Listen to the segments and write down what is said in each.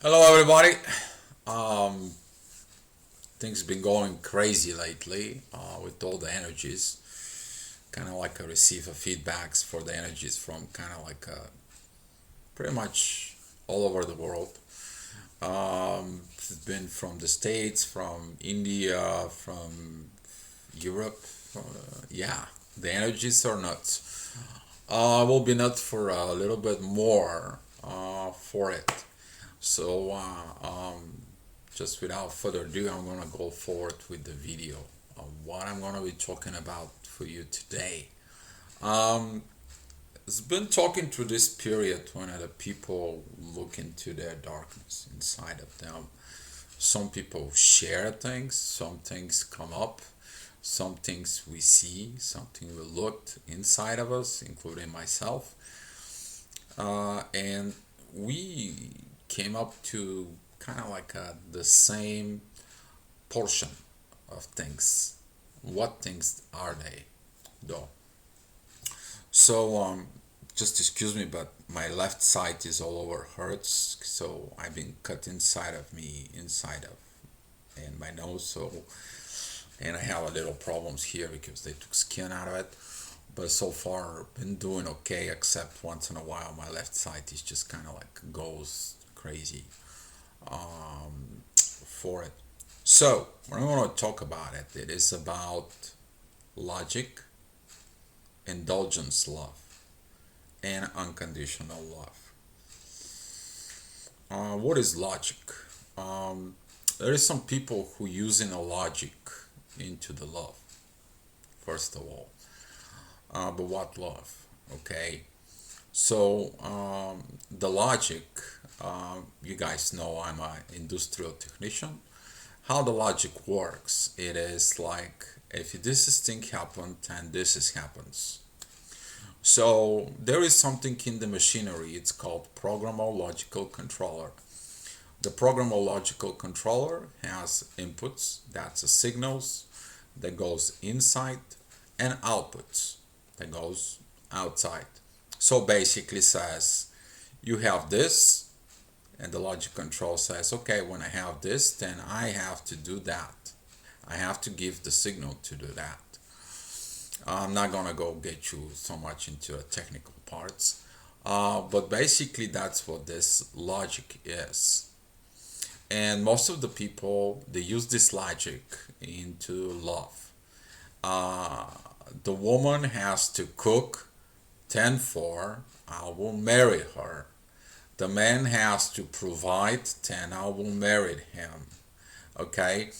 Hello, everybody. Um, things been going crazy lately with all the energies. Kind of like I receive a feedbacks for the energies from kind of like pretty much all over the world. It's been from the States, from India, from Europe. Yeah, the energies are nuts. Will be nuts for a little bit more for it. So, just without further ado, I'm gonna go forward with the video of what I'm gonna be talking about for you today. Um, it's been talking through this period when the people look into their darkness inside of them. Some people share things, some things come up, some things we see, something we looked inside of us, including myself, and we came up to kind of like the same portion of things. What things are they, though? So, just excuse me, but my left side is all over hurts. So I've been cut inside of me, inside of, and my nose. So, and I have a little problems here because they took skin out of it. But so far, been doing okay. Except once in a while, my left side is just kind of like goes crazy for it. So, what I'm going to talk about it is about logic, indulgence love, and unconditional love. What is logic? Um, there is some people who using a logic into the love. First of all, but what love? Okay, so the logic. You guys know I'm an industrial technician. How the logic works, it is like if this is thing happened and this is happens. So there is something in the machinery, it's called programmable logical controller. The programmable logical controller has inputs, that's the signals that goes inside, and outputs that goes outside. So basically says you have this, and the logic control says, okay, when I have this, then I have to do that. I have to give the signal to do that. I'm not gonna go get you so much into the technical parts, but basically that's what this logic is. And most of the people they use this logic into love. Uh, the woman has to cook 10 for, I will marry her. The man has to provide 10, I will marry him. Okay,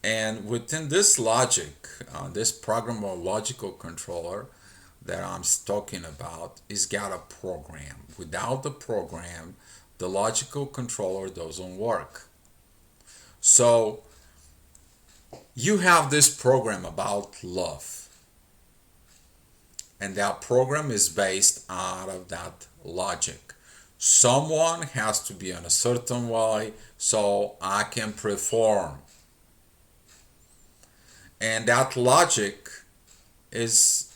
and within this logic, this programmable logical controller that I'm talking about is got a program. Without the program, the logical controller doesn't work. So you have this program about love, and that program is based out of that logic. Someone has to be in a certain way so I can perform. And that logic is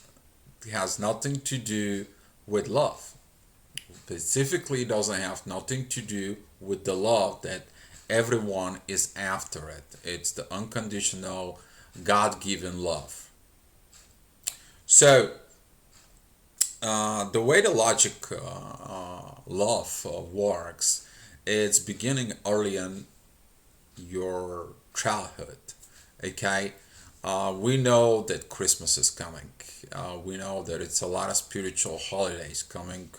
has nothing to do with love. Specifically, it doesn't have nothing to do with the love that everyone is after it. It's the unconditional, God-given love. So, the way the logic love works, it's beginning early in your childhood. Okay, we know that Christmas is coming. We know that it's a lot of spiritual holidays coming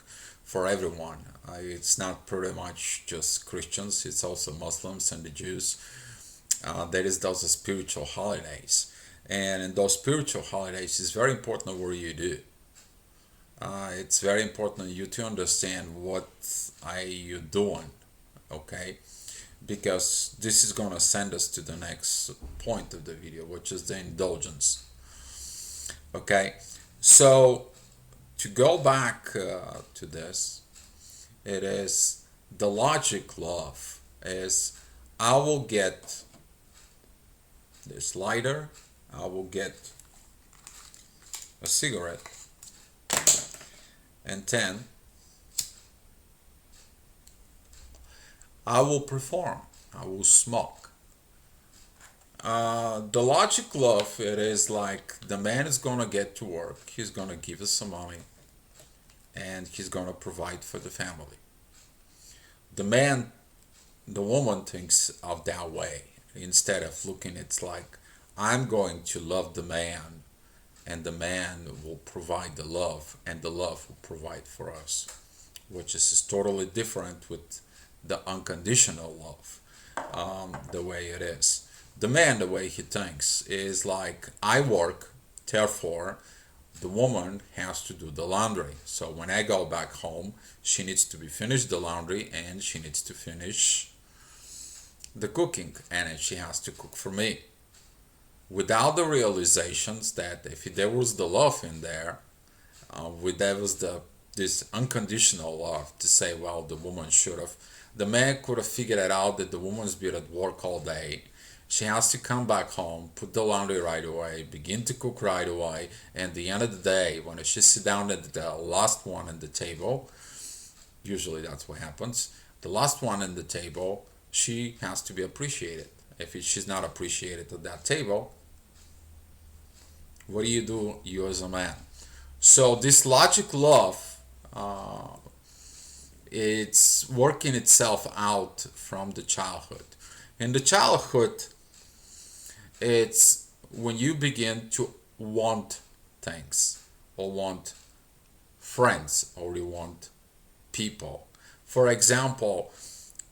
for everyone. It's not pretty much just Christians, it's also Muslims and the Jews. That is those spiritual holidays. And in those spiritual holidays, it's very important what you do. It's very important you to understand what are you doing, okay? Because this is gonna send us to the next point of the video, which is the indulgence. Okay, so to go back to this, it is the logic love is I will get this lighter, I will get a cigarette, and then I will perform. I will smoke. The logic love, it is like the man is gonna get to work. He's gonna give us some money, and he's gonna provide for the family. The man, the woman thinks of that way instead of looking. It's like I'm going to love the man, and the man will provide the love, and the love will provide for us, which is totally different with the unconditional love. The way it is, the man, the way he thinks is like I work, therefore the woman has to do the laundry. So when I go back home, she needs to be finished the laundry, and she needs to finish the cooking, and she has to cook for me, without the realizations that if there was the love in there, with there was the this unconditional love to say, well, the woman should have, the man could have figured it out that the woman's been at work all day. She has to come back home, put the laundry right away, begin to cook right away, and at the end of the day, when she sit down at the last one at the table, usually that's what happens. The last one at the table, she has to be appreciated. If she's not appreciated at that table, what do, you as a man? So this logic love, uh, it's working itself out from the childhood. In the childhood, it's when you begin to want things, or want friends, or you want people. For example,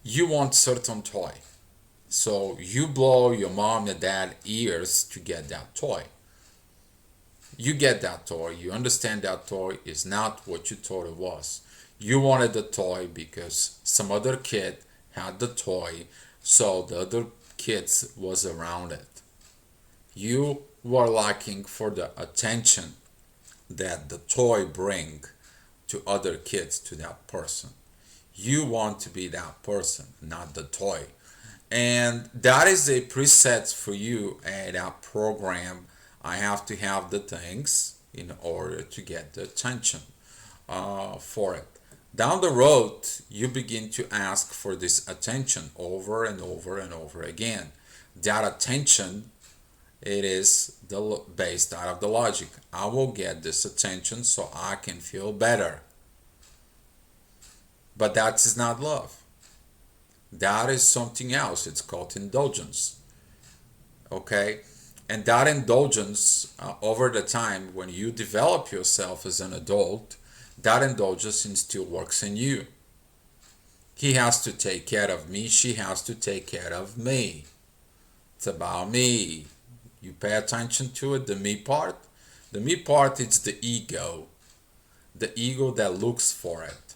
you want certain toy. So you blow your mom and dad ears to get that toy. You get that toy, you understand that toy is not what you thought it was. You wanted the toy because some other kid had the toy, so the other kids was around it. You were looking for the attention that the toy bring to other kids, to that person. You want to be that person, not the toy. And that is a preset for you and that program. I have to have the things in order to get the attention for it. Down the road, you begin to ask for this attention over and over and over again. That attention, it is based out of the logic. I will get this attention so I can feel better. But that is not love. That is something else. It's called indulgence. Okay? And that indulgence, over the time, when you develop yourself as an adult, that indulgence still works in you. He has to take care of me. She has to take care of me. It's about me. You pay attention to it, the me part. The me part, it's the ego. The ego that looks for it.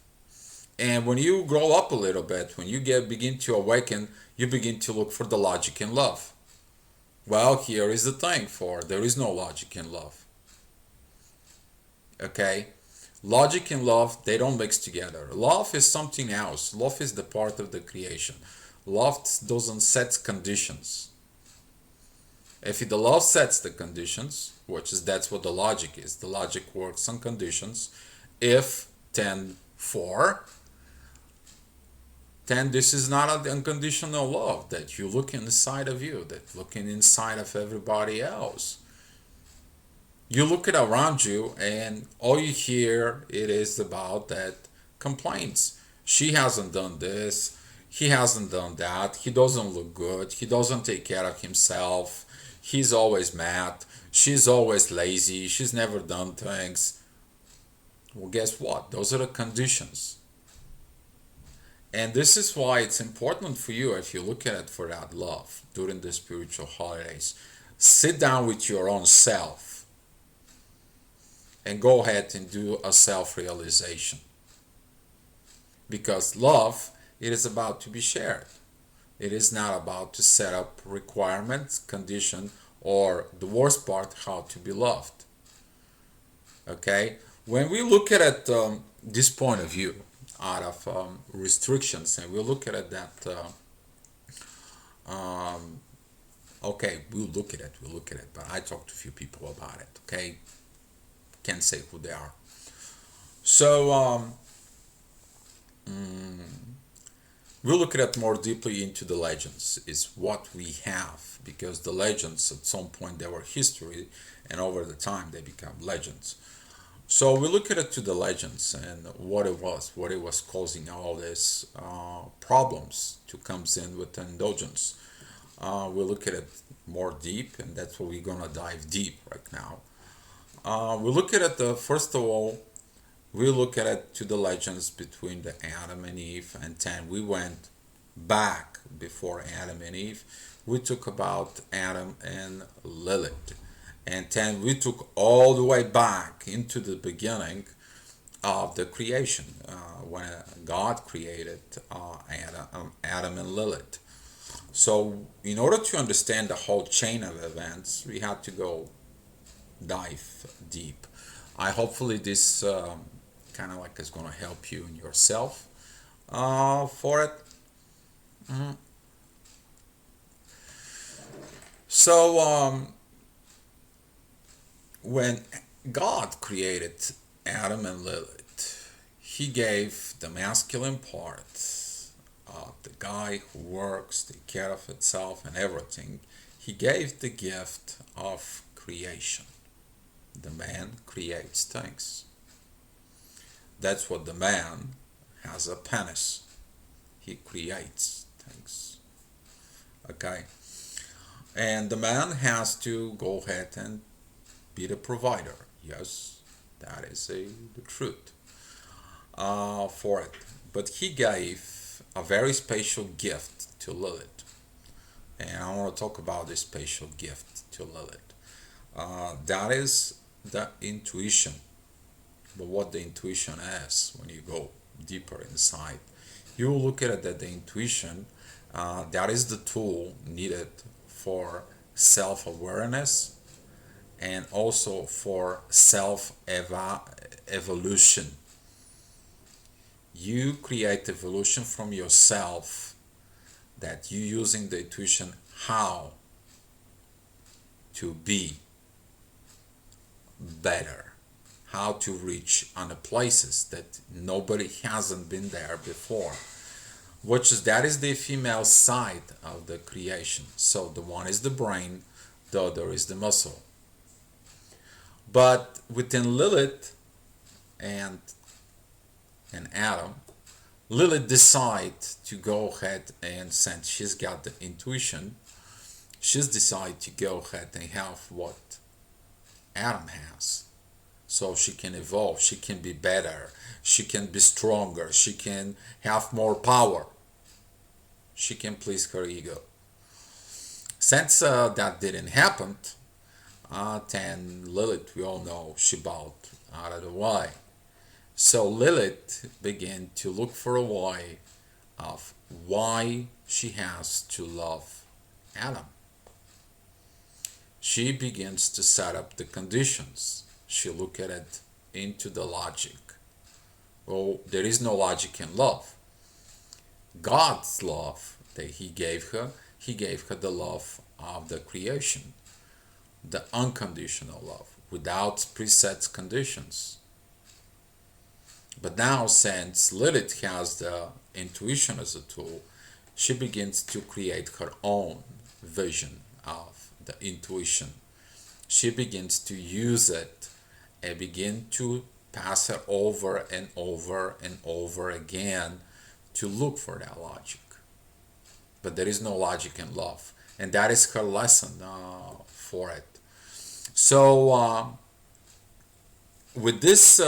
And when you grow up a little bit, when you begin to awaken, you begin to look for the logic in love. Well, here is the thing, for there is no logic in love. Okay? Logic and love, they don't mix together. Love is something else. Love is the part of the creation. Love doesn't set conditions. If the love sets the conditions, which is that's what the logic is. The logic works on conditions. If, then, for, then this is not an unconditional love that you look inside of you, that looking inside of everybody else. You look at around you and all you hear it is about that complaints. She hasn't done this, he hasn't done that, he doesn't look good, he doesn't take care of himself, he's always mad, she's always lazy, she's never done things. Well, guess what? Those are the conditions. And this is why it's important for you, if you look at it for that love during the spiritual holidays, sit down with your own self and go ahead and do a self-realization. Because love, it is about to be shared. It is not about to set up requirements, condition, or the worst part, how to be loved. Okay? When we look at it, this point of view, out of restrictions, and we look at it that, okay, we'll look at it, but I talked to a few people about it, okay? Can't say who they are. So, We'll look at it more deeply into the legends, is what we have, because the legends at some point they were history, and over the time they become legends. So we look at it to the legends and what it was causing all these problems to comes in with indulgence. We look at it more deep, and that's what we're gonna dive deep right now. We look at it first of all. We look at it to the legends between the Adam and Eve, and then we went back before Adam and Eve. We took about Adam and Lilith, and then we took all the way back into the beginning of the creation when God created Adam and Lilith. So, in order to understand the whole chain of events, we had to go dive deep. I hopefully this kind of like is going to help you in yourself for it. Mhm. So, when God created Adam and Lilith, He gave the masculine part, the guy who works, take care of itself and everything. He gave the gift of creation. The man creates things. That's what the man has a penis. He creates things. Okay? And the man has to go ahead and be the provider. Yes, that is the truth for it. But he gave a very special gift to Lilith. And I want to talk about this special gift to Lilith. That is the intuition. But what the intuition is, when you go deeper inside, you will look at it that the intuition, that is the tool needed for self awareness and also for self evolution. You create evolution from yourself, that you using the intuition how to be better, how to reach on the places that nobody hasn't been there before, which is that is the female side of the creation. So the one is the brain, the other is the muscle. But within Lilith and Adam, Lilith decide to go ahead, and since she's got the intuition, she's decided to go ahead and have what Adam has. So she can evolve, she can be better, she can be stronger, she can have more power, she can please her ego. Since that didn't happen, then Lilith, we all know, she bowed out of the way. So Lilith began to look for a way of why she has to love Adam. She begins to set up the conditions. She look at it into the logic. Well, there is no logic in love. God's love that He gave her the love of the creation, the unconditional love, without preset conditions. But now, since Lilith has the intuition as a tool, she begins to create her own vision of the intuition. She begins to use it and begin to pass it over and over and over again to look for that logic. But there is no logic in love. And that is her lesson for it. So, with this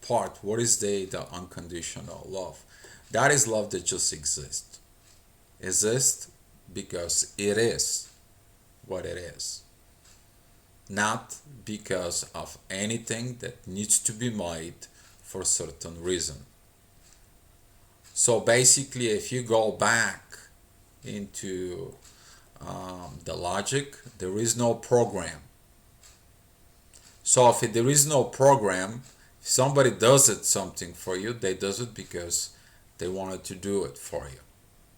part, what is the unconditional love? That is love that just exists. Exists because it is what it is, not because of anything that needs to be made for a certain reason. So basically, if you go back into the logic, there is no program. So if there is no program, if somebody does it something for you, they does it because they wanted to do it for you,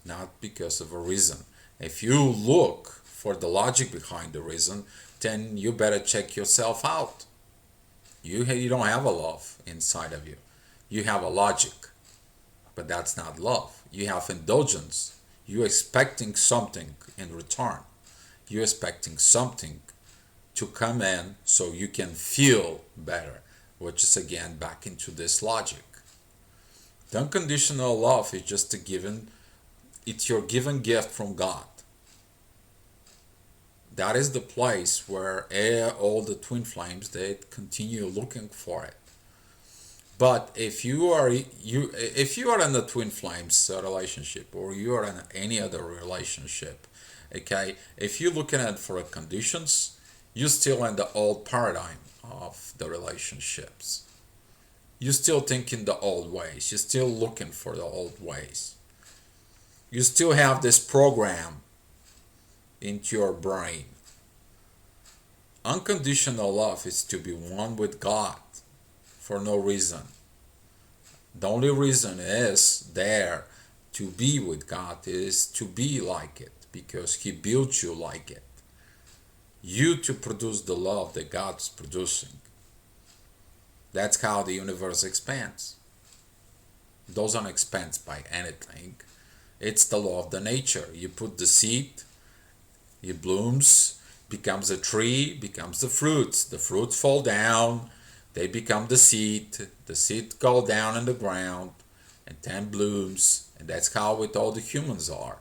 not because of a reason. If you look for the logic behind the reason, then you better check yourself out. You don't have a love inside of you. You have a logic. but that's not love. You have indulgence. You're expecting something in return. You're expecting something to come in so you can feel better, which is again back into this logic. The unconditional love is just a given, it's your given gift from God. That is the place where all the twin flames they continue looking for it. But if you are in the twin flames relationship, or you are in any other relationship, okay, if you're looking at for conditions, you're still in the old paradigm of the relationships. You're still thinking the old ways. You're still looking for the old ways. You still have this program into your brain. Unconditional love is to be one with God for no reason. The only reason is there to be with God is to be like it because He built you like it. You to produce the love that God's producing. That's how the universe expands. It doesn't expand by anything. It's the law of the nature. You put the seed, it blooms, becomes a tree, becomes the fruits. The fruits fall down, they become the seed go down in the ground, and then blooms, and that's how with all the humans are.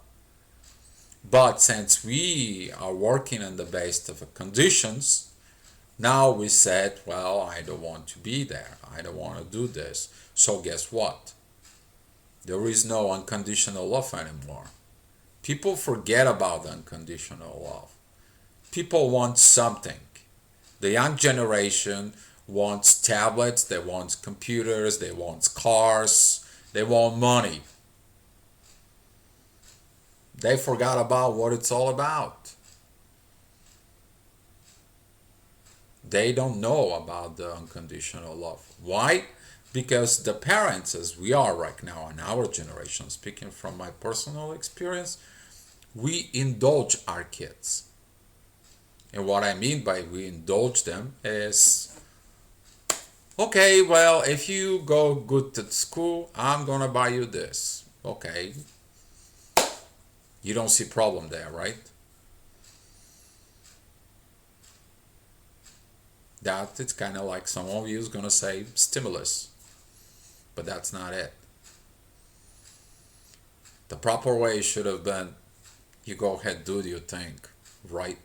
But since we are working on the basis of conditions, now we said, well, I don't want to be there. I don't want to do this. So guess what? There is no unconditional love anymore. People forget about unconditional love. People want something. The young generation wants tablets, they want computers, they want cars, they want money. They forgot about what it's all about. They don't know about the unconditional love. Why? Because the parents, as we are right now in our generation, speaking from my personal experience, we indulge our kids. And what I mean by we indulge them is, okay, well, if you go good to school, I'm gonna buy you this. Okay. You don't see problem there, right? That it's kind of like some of you is gonna say stimulus, but that's not it. The proper way should have been, you go ahead, do your thing, right?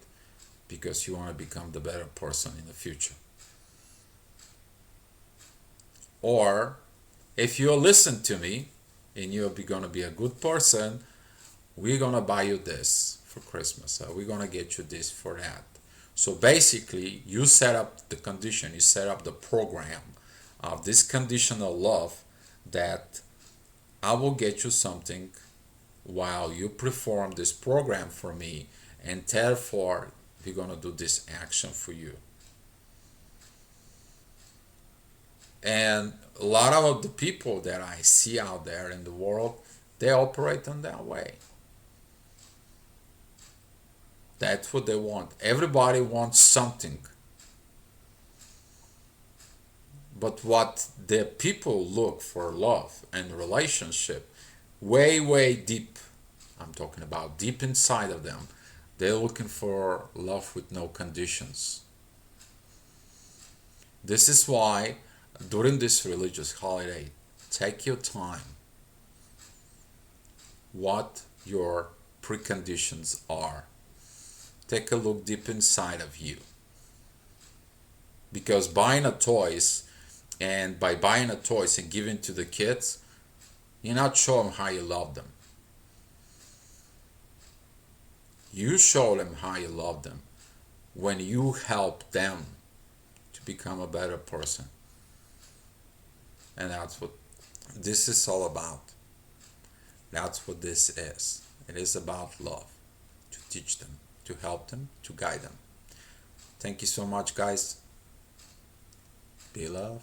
Because you want to become the better person in the future. Or if you listen to me and you're going to be a good person, we're going to buy you this for Christmas. We're going to get you this for that. So basically, you set up the condition, you set up the program of this conditional love that I will get you something while you perform this program for me, and therefore we're going to do this action for you. And a lot of the people that I see out there in the world, they operate in that way. That's what they want. Everybody wants something. But what the people look for love and relationship, way, way deep, I'm talking about deep inside of them, they're looking for love with no conditions. This is why during this religious holiday, take your time. What your preconditions are. Take a look deep inside of you. Because buying a toys, and by buying a toys and giving to the kids, you're not showing how you love them. You show them how you love them when you help them to become a better person. And that's what this is all about. That's what this is. It is about love. To teach them, to help them, to guide them. Thank you so much, guys. Be love.